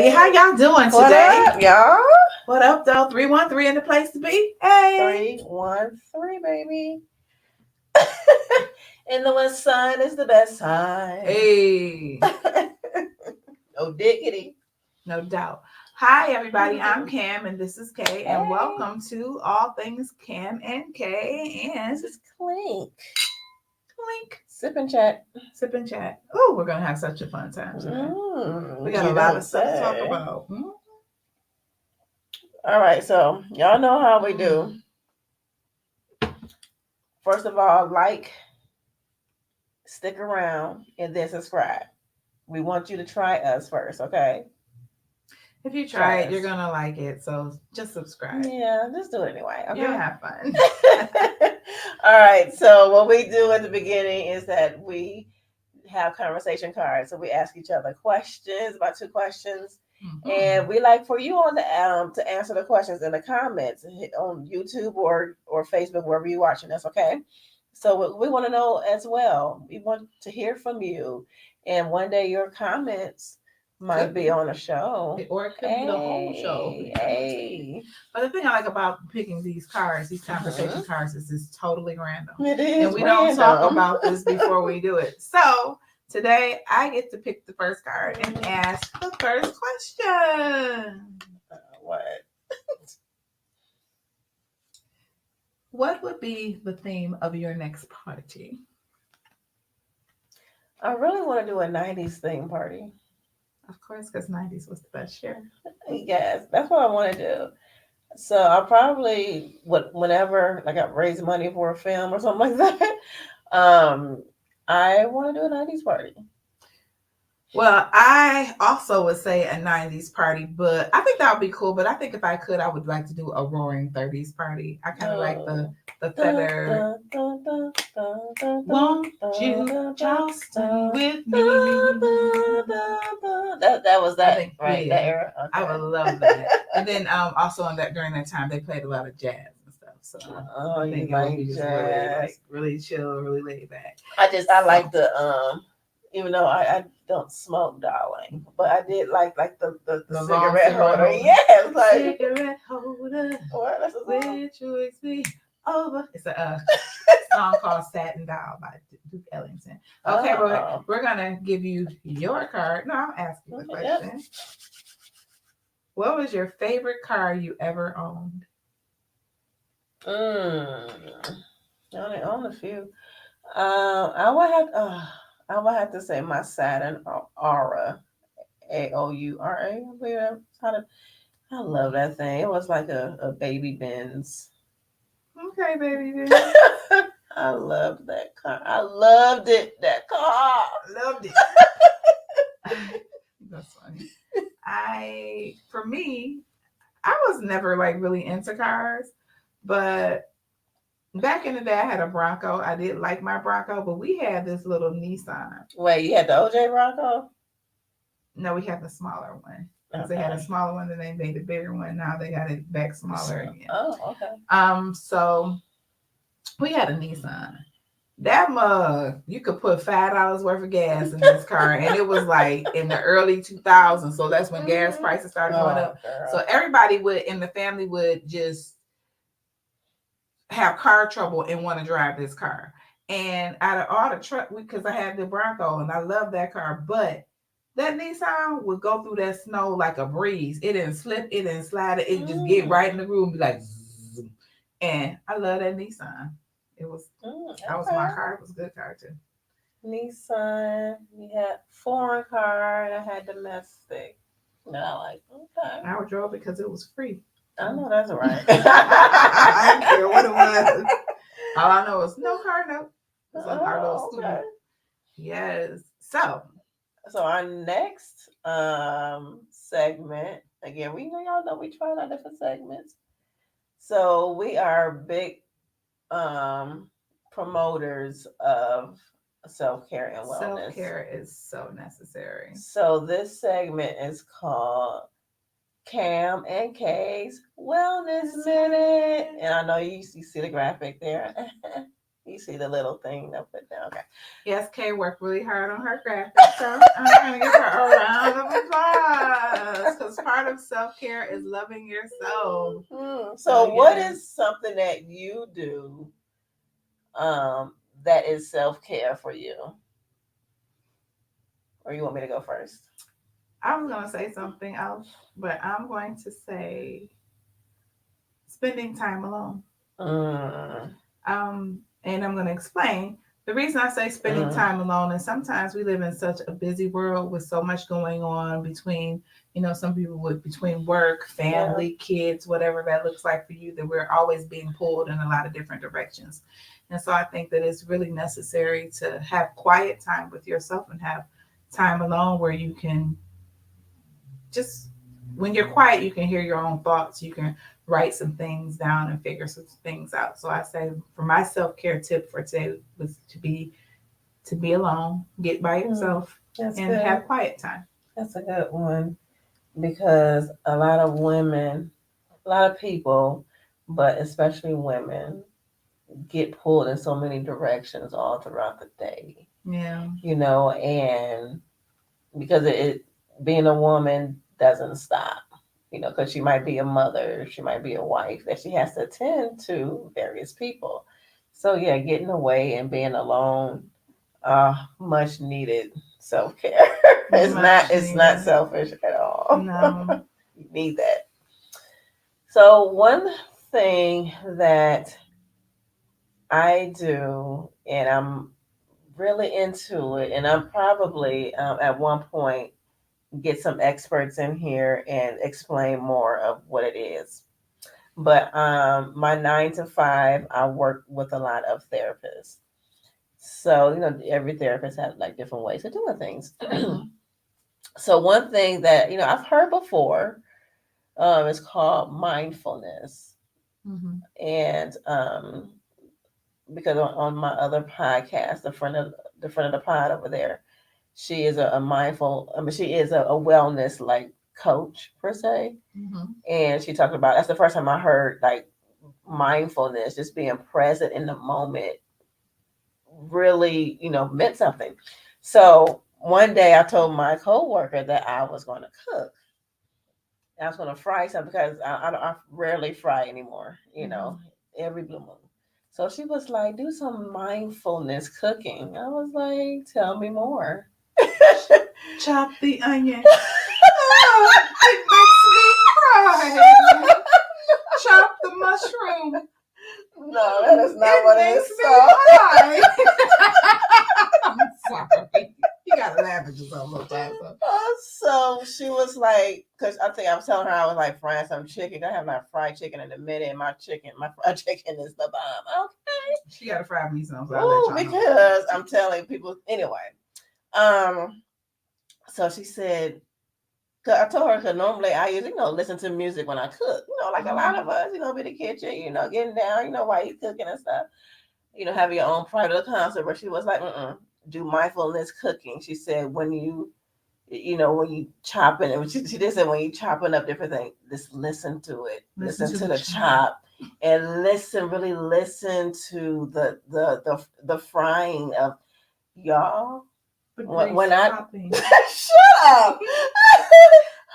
How y'all doing What today? up, y'all? What up, though? 313 in the place to be. Hey. 313, baby. And the west side is the best side. Hey. No diggity. No doubt. Hi, everybody. I'm Cam, and this is Kay, and welcome to All Things Cam and Kay. And this is Clink. Clink. Sip and chat. Sip and chat. Oh, we're going to have such a fun time today. We got a lot of stuff to talk about. All right, so y'all know how we do. First of all, like, stick around, and then subscribe. We want you to try us first, okay? If you try it, you're gonna like it. So just subscribe. Yeah, just do it anyway. Okay. You'll have fun. All right. So what we do at the beginning is that we have conversation cards. So we ask each other questions, about 2 questions. Mm-hmm. And we like for you on the to answer the questions in the comments on YouTube or Facebook, wherever you're watching us, okay? So we want to know as well. We want to hear from you. And one day your comments might be on a show. Or it could be the whole show. Hey. But the thing I like about picking these cards, these conversation cards, is it's totally random. It is. And we don't talk about this before we do it. So today I get to pick the first card and ask the first question. What? What would be the theme of your next party? I really want to do a 90s theme party. Of course, because 90s was the best year. Yes, that's what I want to do. So I'll probably, whenever I got raise money for a film or something like that, I want to do a 90s party. Well, I also would say a 90s party, but I think that would be cool. But I think if I could, I would like to do a roaring 30s party. I kind of like the feather. Won't you Charleston with me? That was that, think, right? Yeah, that era. Okay. I would love that. And then also during that time, they played a lot of jazz and stuff. So I think it would be just really chill, really laid back. I like the even though I don't smoke, darling, but I did like the cigarette holder. Yes, like cigarette holder. What? That's a which makes me over. It's a song called "Satin Doll" by Duke Ellington. Okay, we're gonna give you your card. No, I'll ask you the question. Yep. What was your favorite car you ever owned? I only own a few. I would have to say my Saturn Aura, Aoura. I love that thing. It was like a baby Benz. Okay, baby Benz. I loved that car. I loved it. That car. Loved it. That's funny. For me, I was never like really into cars, but back in the day, I had a Bronco. I did like my Bronco, but we had this little Nissan. Wait, you had the OJ Bronco? No, we had the smaller one. Because they had a smaller one, then they made a bigger one. Now they got it back smaller again. Oh, okay. So we had a Nissan. That mug, you could put $5 worth of gas in this car, and it was like in the early 2000s. So that's when gas prices started going up. Girl. So everybody in the family would just have car trouble and want to drive this car. And out of all the truck, because I had the Bronco and I love that car, but that Nissan would go through that snow like a breeze. It didn't slip, it didn't slide, it just get right in the groove and be like, zzz. And I love that Nissan. It was that was my car. It was a good car too. Nissan. We had foreign car and I had domestic. And I like I drove because it was free. I know that's right. I didn't care what it was. All I know is no car note. It's like our little student. Yes. So our next segment, again, y'all know we try our different segments. So we are big promoters of self-care and wellness. Self-care is so necessary. So this segment is called Cam and Kay's Wellness Minute. And I know you see the graphic there. You see the little thing I put down. Okay. Yes, Kay worked really hard on her graphic. So I'm going to give her a round of applause. part of self-care is loving yourself. So what is something that you do that is self-care for you? Or you want me to go first? I was going to say something else, but I'm going to say spending time alone. Mm. And I'm going to explain. The reason I say spending time alone is sometimes we live in such a busy world with so much going on between, some people with between work, family, kids, whatever that looks like for you, that we're always being pulled in a lot of different directions. And so I think that it's really necessary to have quiet time with yourself and have time alone where you can just, when you're quiet, you can hear your own thoughts. You can write some things down and figure some things out. So I say for my self-care tip for today was to be alone, get by yourself, and good. Have quiet time. That's a good one, because a lot of women, a lot of people, but especially women, get pulled in so many directions all throughout the day. Yeah. And because being a woman doesn't stop, because she might be a mother, she might be a wife, that she has to attend to various people. So yeah, getting away and being alone, much needed self-care. It's not selfish at all. No. You need that. So one thing that I do, and I'm really into it, and I'm probably at one point get some experts in here and explain more of what it is. But my 9 to 5, I work with a lot of therapists. So every therapist has like different ways of doing things. So one thing that I've heard before is called mindfulness. And because on my other podcast, the friend of the pod over there, she is a mindful. I mean, she is a wellness like coach per se, and she talked about, that's the first time I heard like mindfulness, just being present in the moment, really meant something. So one day I told my coworker that I was going to cook. I was going to fry something, because I rarely fry anymore. Every blue moon. So she was like, do some mindfulness cooking. I was like, tell me more. Chop the onion. Oh, it makes me cry. Chop the mushroom. No, that is not what it is. I'm sorry. You gotta laugh at yourself sometimes. So she was like, because I think I was telling her I was like frying some chicken. I have my fried chicken in a minute, and my fried chicken is the bomb. Okay. She gotta fry me some. Oh, because I'm telling people anyway. So she said, cause I told her, because normally I usually listen to music when I cook. Like a lot of us, be in the kitchen, getting down, while you cooking and stuff. Have your own private concert. But she was like, do mindfulness cooking. She said when you chopping it, she just said when you chopping up different things, just listen to it. Listen to the chop. And really listen to the frying of y'all. When I shut up.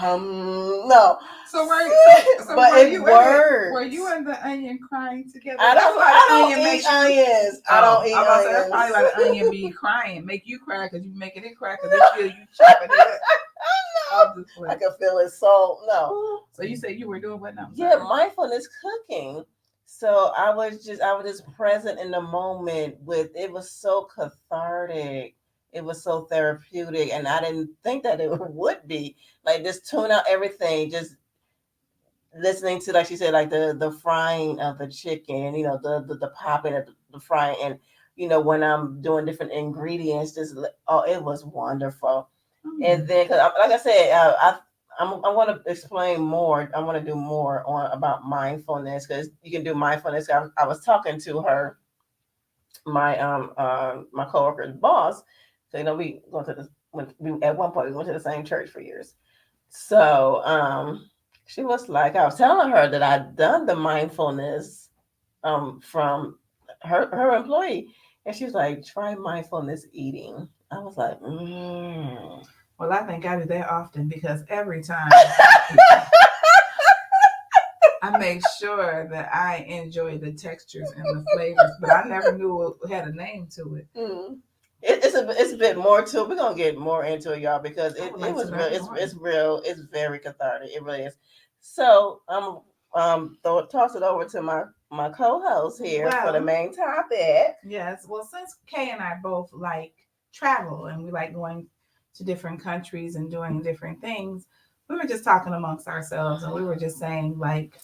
No. So but it works. Were you and the onion crying together? I don't eat onions. I don't eat onions. That's probably why the onion be crying, make you cry, because you making it cry, because they feel you chopping it up. I can feel his soul. No. So you said you were doing what now? Yeah, mindfulness cooking. So I was just present in the moment. It was so cathartic. It was so therapeutic, and I didn't think that it would be. Like, just tune out everything, just listening to, like she said, like the frying of the chicken, the popping of the frying, and when I'm doing different ingredients, just it was wonderful. And then, cause like I said, I want to explain more. I want to do more about mindfulness, because you can do mindfulness. I was talking to her, my my coworker's boss. So we went to at one point we went to the same church for years. So she was like, I was telling her that I'd done the mindfulness from her employee, and she's like, try mindfulness eating. I was like, Well, I think I do that often because every time I make sure that I enjoy the textures and the flavors, but I never knew it had a name to it. Mm. It's a bit more to it. We're gonna get more into it, y'all, because I it, would it like to was real. learn more. It's real. It's very cathartic. It really is. So toss it over to my co-host here for the Well, main topic. yes. Well, since Kay and I both like travel and we like going to different countries and doing different things, we were just talking amongst ourselves and we were just saying like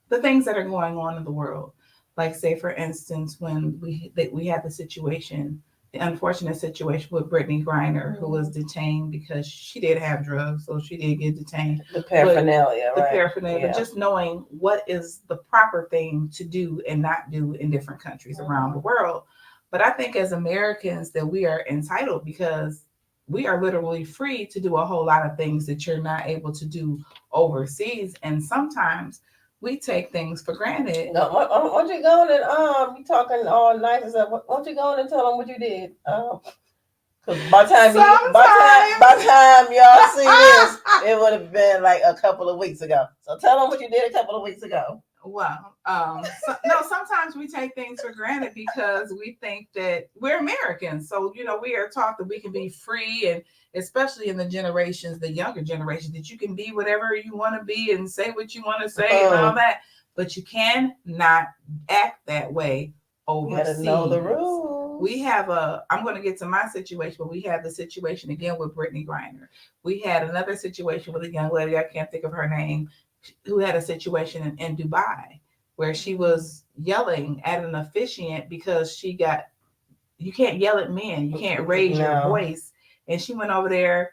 the things that are going on in the world. Like say for instance, when we had the situation, the unfortunate situation with Brittany Griner, who was detained because she did have drugs, so she did get detained. The But paraphernalia, the right? paraphernalia, but just knowing what is the proper thing to do and not do in different countries around the world. But I think as Americans that we are entitled because we are literally free to do a whole lot of things that you're not able to do overseas. And sometimes we take things for granted. No, why don't you go and you talking all nice and stuff? Why don't you go and tell them what you did? Because by time y'all see this, it would have been like a couple of weeks ago. So tell them what you did a couple of weeks ago. Well, no, sometimes we take things for granted because we think that we're Americans. So, we are taught that we can be free, and especially in the generations, the younger generation, that you can be whatever you want to be and say what you want to say and all that. But you cannot act that way overseas. You gotta know the rules. I'm going to get to my situation, but we have the situation again with Brittany Griner. We had another situation with a young lady, I can't think of her name, who had a situation in Dubai where she was yelling at an officiant because you can't yell at men, you can't raise your voice. And she went over there.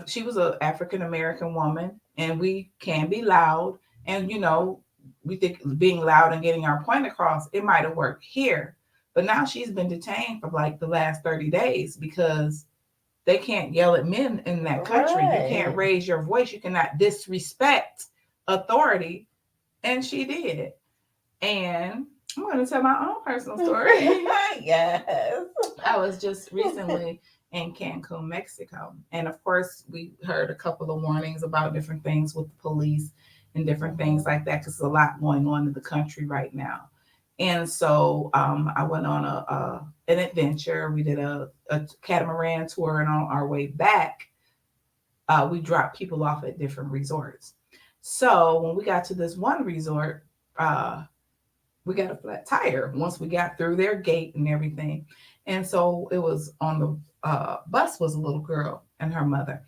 She was an African American woman, and we can be loud. And we think being loud and getting our point across, it might have worked here, but now she's been detained for like the last 30 days because they can't yell at men in that country. Right. You can't raise your voice. You cannot disrespect authority. And she did. And I'm going to tell my own personal story. Yes. I was just recently in Cancun, Mexico. And of course, we heard a couple of warnings about different things with the police and different things like that because there's a lot going on in the country right now. And so I went on an adventure. We did a catamaran tour, and on our way back, we dropped people off at different resorts. So when we got to this one resort, we got a flat tire once we got through their gate and everything. And so it was on the bus was a little girl and her mother,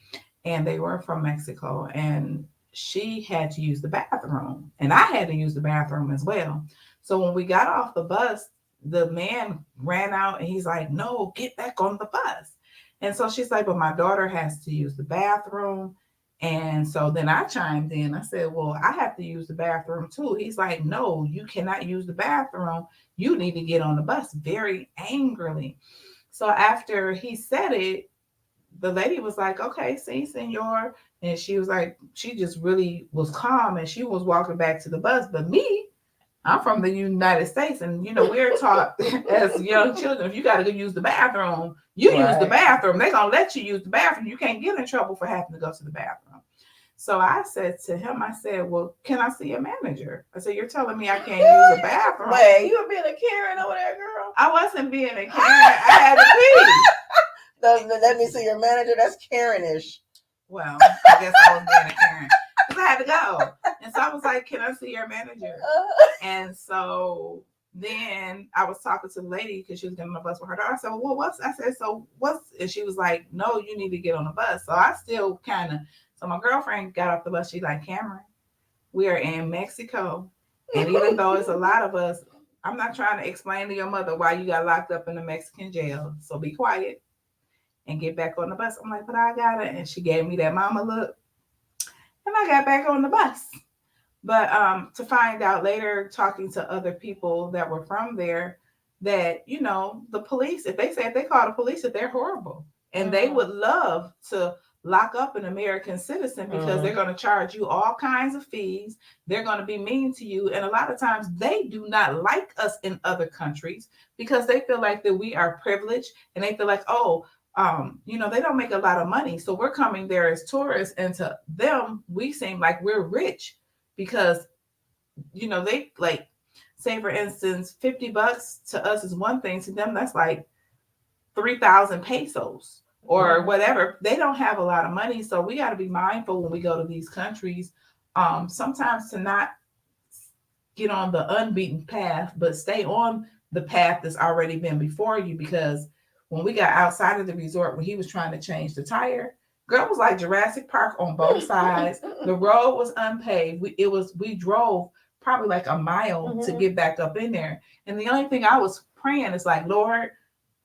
and they were from Mexico, and she had to use the bathroom, and I had to use the bathroom as well. So when we got off the bus, the man ran out and he's like, "No, get back on the bus." And so she's like, "But my daughter has to use the bathroom." And so then I chimed in. I said, "Well, I have to use the bathroom too." He's like, "No, you cannot use the bathroom. You need to get on the bus," very angrily. So after he said it, the lady was like, "Okay, see, senor." And she was like, she just really was calm and she was walking back to the bus. But me, I'm from the United States, and we're taught as young children, if you got to go use the bathroom, you use the bathroom. They're gonna let you use the bathroom. You can't get in trouble for having to go to the bathroom. So I said to him, I said, "Well, can I see a manager?" I said, "You're telling me I can't use the bathroom?" Wait, you were being a Karen over there, girl? I wasn't being a Karen. I had to pee. Let me see your manager. That's Karenish. Well, I guess I was being a Karen because I had to go. And so I was like, "Can I see your manager?" And so then I was talking to the lady because she was getting on the bus with her daughter. I said, "Well, what's?" I said, "So what's?" And she was like, "No, you need to get on the bus." So I still kind of. So my girlfriend got off the bus. She's like, "Cameron, we are in Mexico, and even though it's a lot of us, I'm not trying to explain to your mother why you got locked up in the Mexican jail. So be quiet and get back on the bus." I'm like, "But I got it." And she gave me that mama look, and I got back on the bus. But to find out later, talking to other people that were from there, that the police, if they call the police, that they're horrible, and they would love to lock up an American citizen because they're going to charge you all kinds of fees. They're going to be mean to you, and a lot of times they do not like us in other countries because they feel like that we are privileged, and they feel like, oh, they don't make a lot of money. So we're coming there as tourists, and to them, we seem like we're rich because, they like, say for instance, $50 to us is one thing. To them, that's like 3,000 pesos or whatever. They don't have a lot of money. So we got to be mindful when we go to these countries, sometimes to not get on the unbeaten path, but stay on the path that's already been before you. Because when we got outside of the resort, when he was trying to change the tire, girl, was like Jurassic Park on both sides. The road was unpaved. We drove probably like a mile to get back up in there. And the only thing I was praying is like, Lord,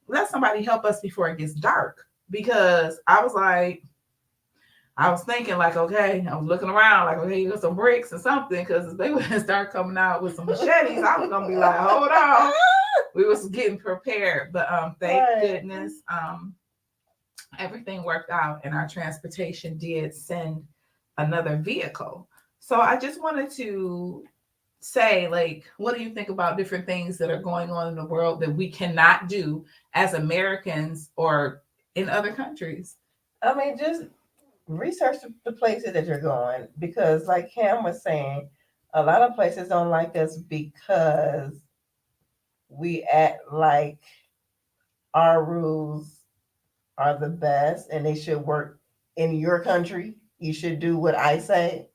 let somebody help us before it gets dark. Because I was thinking like, okay, I was looking around like, okay, there's some bricks or something, because if they would start coming out with some machetes, I was gonna be like, hold on. We was getting prepared, but thank goodness, everything worked out, and our transportation did send another vehicle. So I just wanted to say, like, what do you think about different things that are going on in the world that we cannot do as Americans or in other countries? I mean, just research the places that you're going, because like Cam was saying, a lot of places don't like us because we act like our rules are the best and they should work in your country. You should do what I say.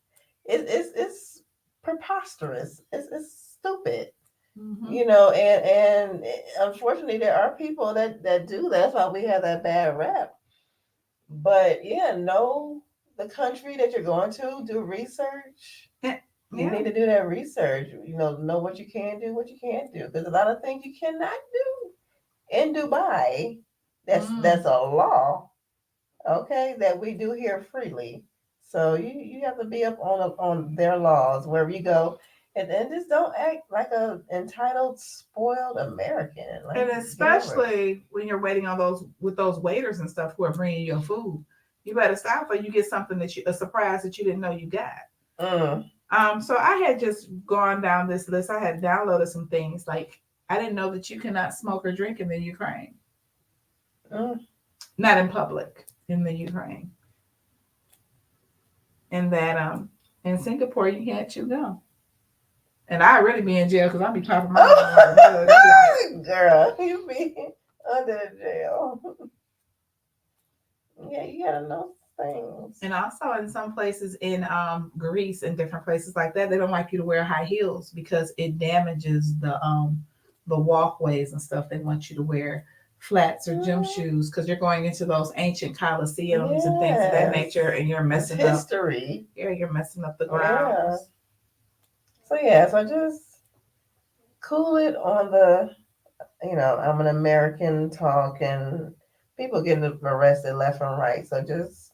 It's preposterous. It's stupid. And unfortunately there are people that do that. That's why we have that bad rep. But yeah, know the country that you're going to, do research. You need to do that research. Know what you can do, what you can't do. There's a lot of things you cannot do in Dubai. That's a law, okay, that we do here freely. So you have to be up on their laws wherever you go, and then just don't act like a entitled, spoiled American. Like, and especially when you're waiting on those waiters and stuff who are bringing your food, you better stop or you get something a surprise that you didn't know you got. So I had just gone down this list. I had downloaded some things, like I didn't know that you cannot smoke or drink in the Ukraine. Not in public in the Ukraine. And that in Singapore you can't chew gum. And I really be in jail because I be popping my girl, you be under the jail. Yeah, you gotta know things. And also in some places in Greece and different places like that, they don't like you to wear high heels because it damages the walkways and stuff. They want you to wear flats or gym shoes because you're going into those ancient coliseums and things of that nature, and you're messing up history. Yeah, you're messing up the grounds. So just cool it on the, I'm an American talk, and people getting arrested left and right. So just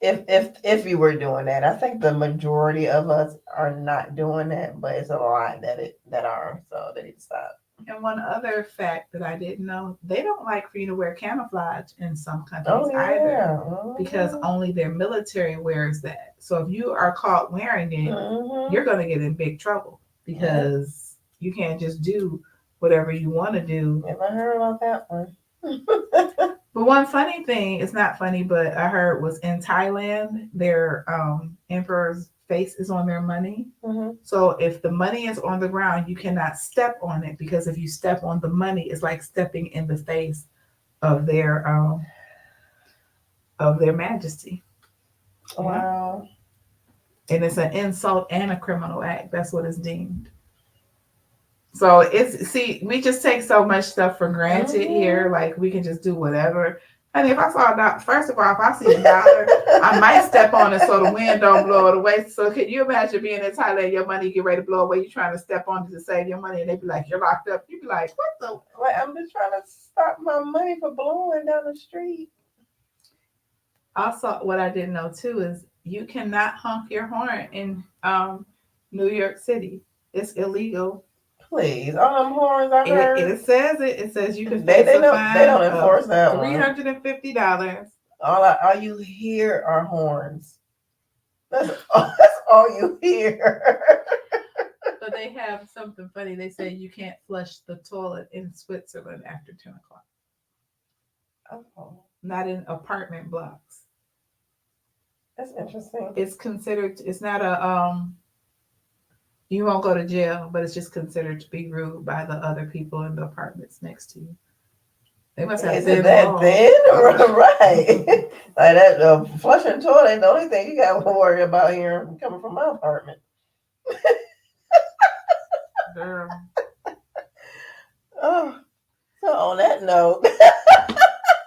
if you were doing that, I think the majority of us are not doing that, but it's a lot that are. So they need to stop. And one other fact that I didn't know, they don't like for you to wear camouflage in some countries either, because only their military wears that. So if you are caught wearing it, you're going to get in big trouble because you can't just do whatever you want to do. Never heard about that one. But one funny thing, it's not funny, but I heard was in Thailand, their emperor's face is on their money. So if the money is on the ground, you cannot step on it, because if you step on the money, it's like stepping in the face of their majesty. Wow. And it's an insult and a criminal act. That's what it's deemed. So we just take so much stuff for granted here. Like we can just do whatever. And if I saw a dollar, first of all, if I see a dollar, I might step on it so the wind don't blow it away. So can you imagine being in Thailand, your money get ready to blow away, you're trying to step on it to save your money, and they be like, you're locked up. You be like, what the? Like, I'm just trying to stop my money from blowing down the street. Also, what I didn't know too is you cannot honk your horn in New York City. It's illegal. Please, all them horns I heard. It says you can face a fine. They don't enforce that $350. All you hear are horns. That's all you hear. But they have something funny. They say you can't flush the toilet in Switzerland after 10 o'clock. Oh, not in apartment blocks. that's interesting. It's considered. It's not a. You won't go to jail, but it's just considered to be rude by the other people in the apartments next to you. They must have Is it thin that walls. thin? Right. Like that flushing toilet ain't the only thing you got to worry about here coming from my apartment. Girl. Oh, so on that note.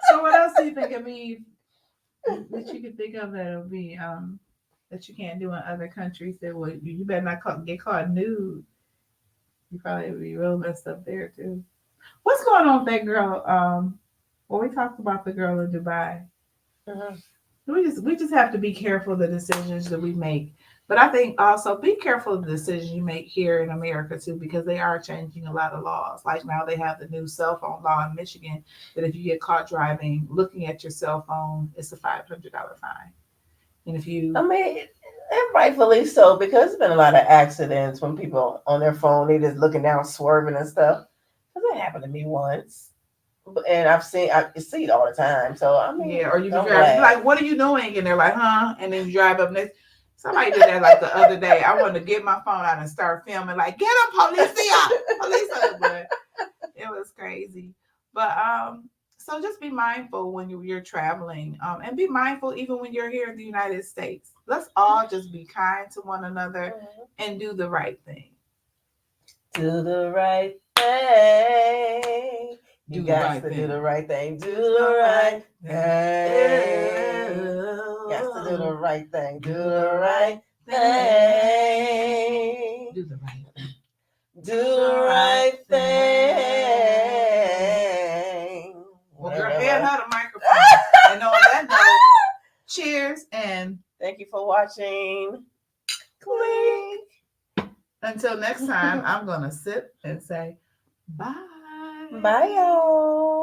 So what else do you think of me that you could think of that would be that you can't do in other countries that would you better not get caught nude. You probably would be real messed up there too. What's going on with that girl? Well, we talked about the girl in Dubai. Mhm. We just have to be careful of the decisions that we make. But I think also be careful of the decisions you make here in America too, because they are changing a lot of laws. Like now they have the new cell phone law in Michigan that if you get caught driving looking at your cell phone, it's a $500 fine. And if I you mean, and rightfully so, because there's been a lot of accidents when people on their phone, they just looking down, swerving and stuff. Because it happened to me once. And I see it all the time. So, I mean, yeah, or you be I'm driving, you be glad. like, what are you doing? And they're like, huh? And then you drive up next. Somebody did that like the other day. I wanted to get my phone out and start filming, like, get him, policia, policia. But it was crazy. But so just be mindful when you're traveling. And be mindful even when you're here in the United States. Let's all just be kind to one another and do the right thing. Do the right thing. You Do the got right to thing. do the right thing. Do the right thing. Got to do the right thing. Do the right thing. Do the right thing. Do the right thing. Well, girl, hand her the microphone. And on that note, cheers and thank you for watching. Clink. Until next time, I'm going to sit and say bye. Bye, y'all.